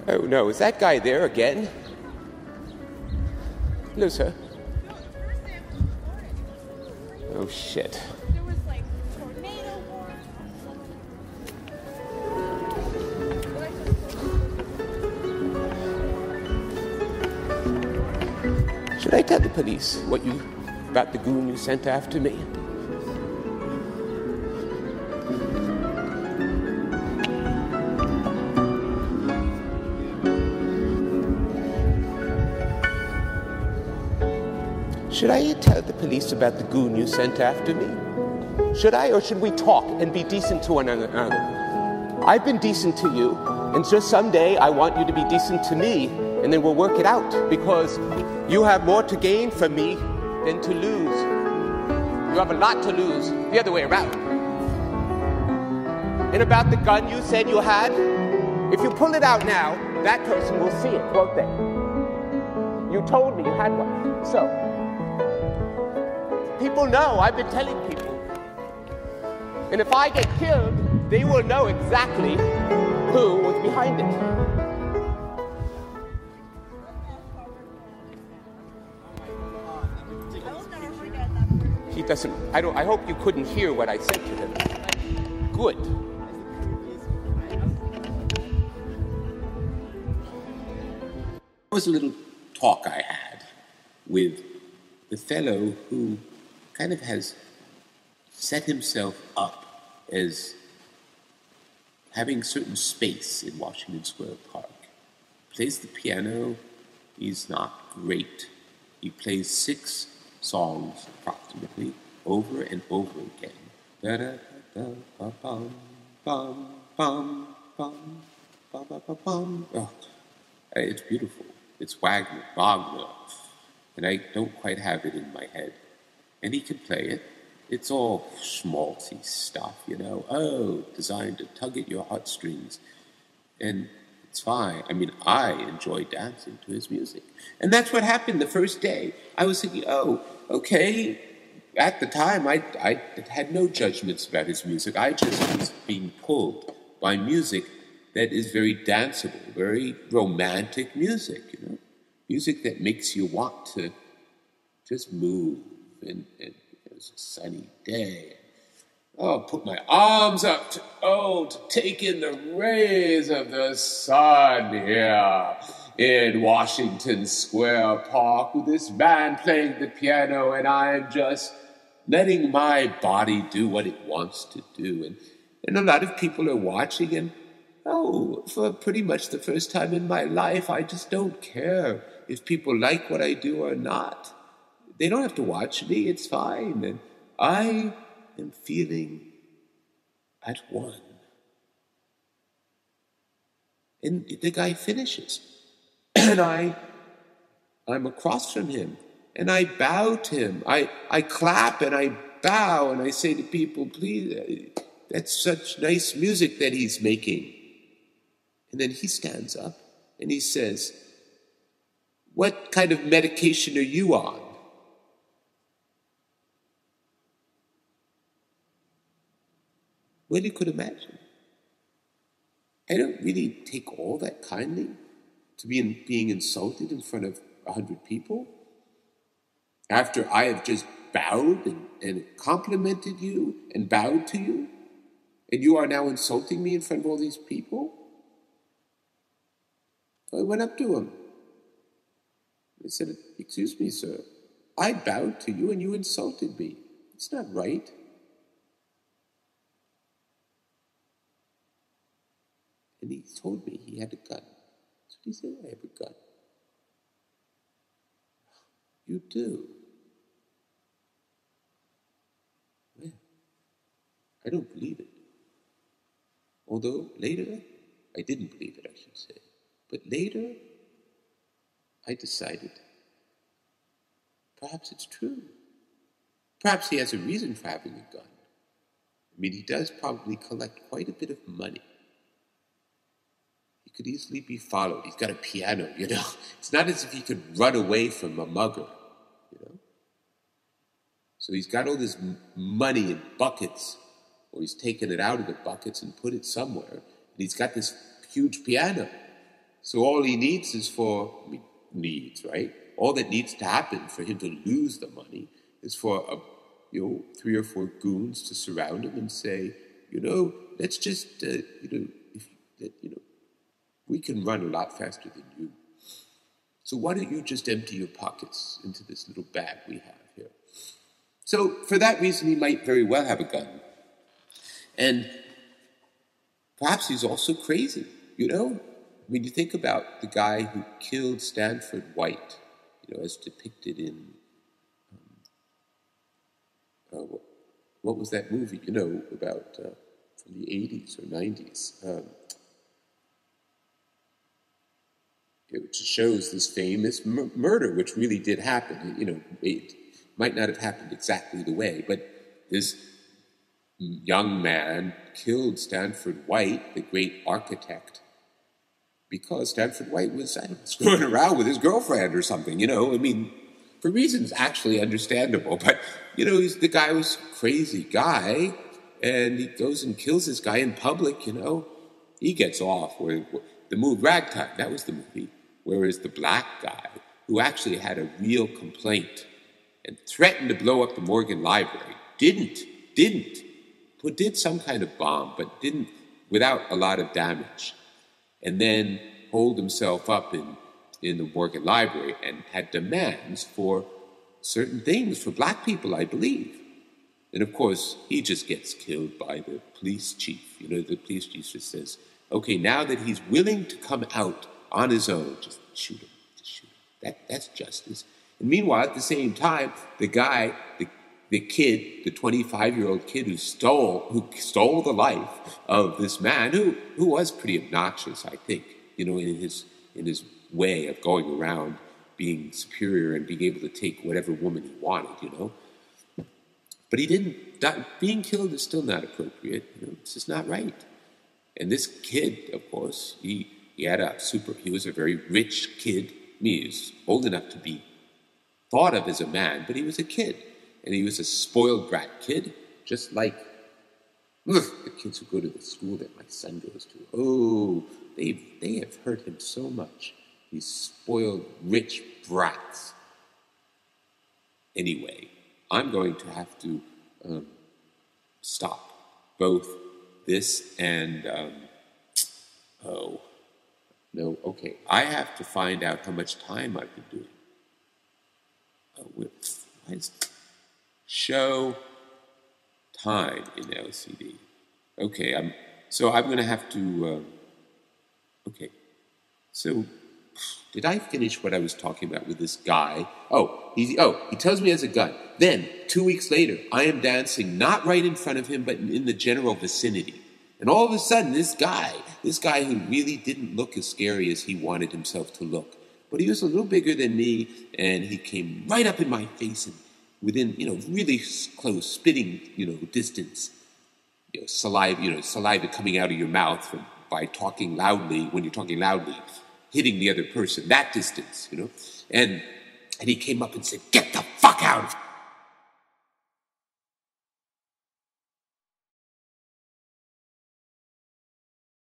Oh, no. Is that guy there again? Hello, sir. Oh, shit. There was like tornado warning. Should I tell the police about the goon you sent after me? Should I tell the police about the goon you sent after me? Should I, or should we talk and be decent to one another? I've been decent to you, and just someday I want you to be decent to me, and then we'll work it out, because you have more to gain from me than to lose. You have a lot to lose, the other way around. And about the gun you said you had, if you pull it out now, that person will see it, won't they? You told me you had one. So, people know, I've been telling people. And if I get killed, they will know exactly who was behind it. He doesn't, I hope you couldn't hear what I said to him. Good. There was a little talk I had with the fellow who kind of has set himself up as having certain space in Washington Square Park. Plays the piano, he's not great. He plays 6 songs approximately over and over again. Oh, it's beautiful. It's Wagner, and I don't quite have it in my head. And he can play it. It's all schmaltzy stuff, you know. Oh, designed to tug at your heartstrings. And it's fine. I mean, I enjoy dancing to his music. And that's what happened the first day. I was thinking, oh, okay. At the time, I had no judgments about his music. I just was being pulled by music that is very danceable, very romantic music, you know. Music that makes you want to just move. And it was a sunny day. Oh, put my arms up to take in the rays of the sun here in Washington Square Park with this man playing the piano, and I'm just letting my body do what it wants to do. And a lot of people are watching, and for pretty much the first time in my life, I just don't care if people like what I do or not. They don't have to watch me, it's fine. And I am feeling at one. And the guy finishes. And I'm across from him. And I bow to him. I clap and I bow and I say to people, please, that's such nice music that he's making. And then he stands up and he says, what kind of medication are you on? Well, you could imagine. I don't really take all that kindly to being insulted in front of 100 people after I have just bowed and complimented you and bowed to you, and you are now insulting me in front of all these people? So I went up to him. I said, excuse me, sir, I bowed to you and you insulted me. It's not right. And he told me he had a gun. So he said, I have a gun. You do? Well, I don't believe it. Although later, I didn't believe it, I should say. But later, I decided, perhaps it's true. Perhaps he has a reason for having a gun. I mean, he does probably collect quite a bit of money. He could easily be followed. He's got a piano, you know. It's not as if he could run away from a mugger, you know. So he's got all this money in buckets, or he's taken it out of the buckets and put it somewhere, and he's got this huge piano. So all he needs is right? All that needs to happen for him to lose the money is for 3 or 4 goons to surround him and say, let's just, we can run a lot faster than you. So why don't you just empty your pockets into this little bag we have here? So for that reason, he might very well have a gun. And perhaps he's also crazy, When you think about the guy who killed Stanford White, as depicted in, what was that movie, about from the 80s or 90s? It shows this famous murder, which really did happen. It might not have happened exactly the way, but this young man killed Stanford White, the great architect, because Stanford White was, screwing around with his girlfriend or something, for reasons actually understandable. But, the guy was a crazy guy, and he goes and kills this guy in public, He gets off. The movie Ragtime, that was the movie. Whereas the black guy, who actually had a real complaint and threatened to blow up the Morgan Library, did some kind of bomb, but didn't, without a lot of damage, and then holed himself up in the Morgan Library and had demands for certain things for black people, I believe. And of course, he just gets killed by the police chief. The police chief just says, okay, now that he's willing to come out on his own, just shoot him. That's justice. And meanwhile, at the same time, the guy, the kid, the 25-year-old kid who stole the life of this man, who was pretty obnoxious, I think, in his way of going around being superior and being able to take whatever woman he wanted, But he didn't. Being killed is still not appropriate. It's just not right. And this kid, of course, he was a very rich kid. He was old enough to be thought of as a man, but he was a kid. And he was a spoiled brat kid, just like the kids who go to the school that my son goes to. Oh, they have hurt him so much. These spoiled, rich brats. Anyway, I'm going to have to stop both this and... No, okay. I have to find out how much time I've been doing. Show time in LCD. Okay, I'm going to have to... okay. So, did I finish what I was talking about with this guy? He tells me he has a gun. Then, 2 weeks later, I am dancing not right in front of him, but in the general vicinity. And all of a sudden, this guy who really didn't look as scary as he wanted himself to look, but he was a little bigger than me, and he came right up in my face and within, really close, spitting, distance, saliva coming out of your mouth by talking loudly, when you're talking loudly, hitting the other person, that distance, And he came up and said, "Get the fuck out of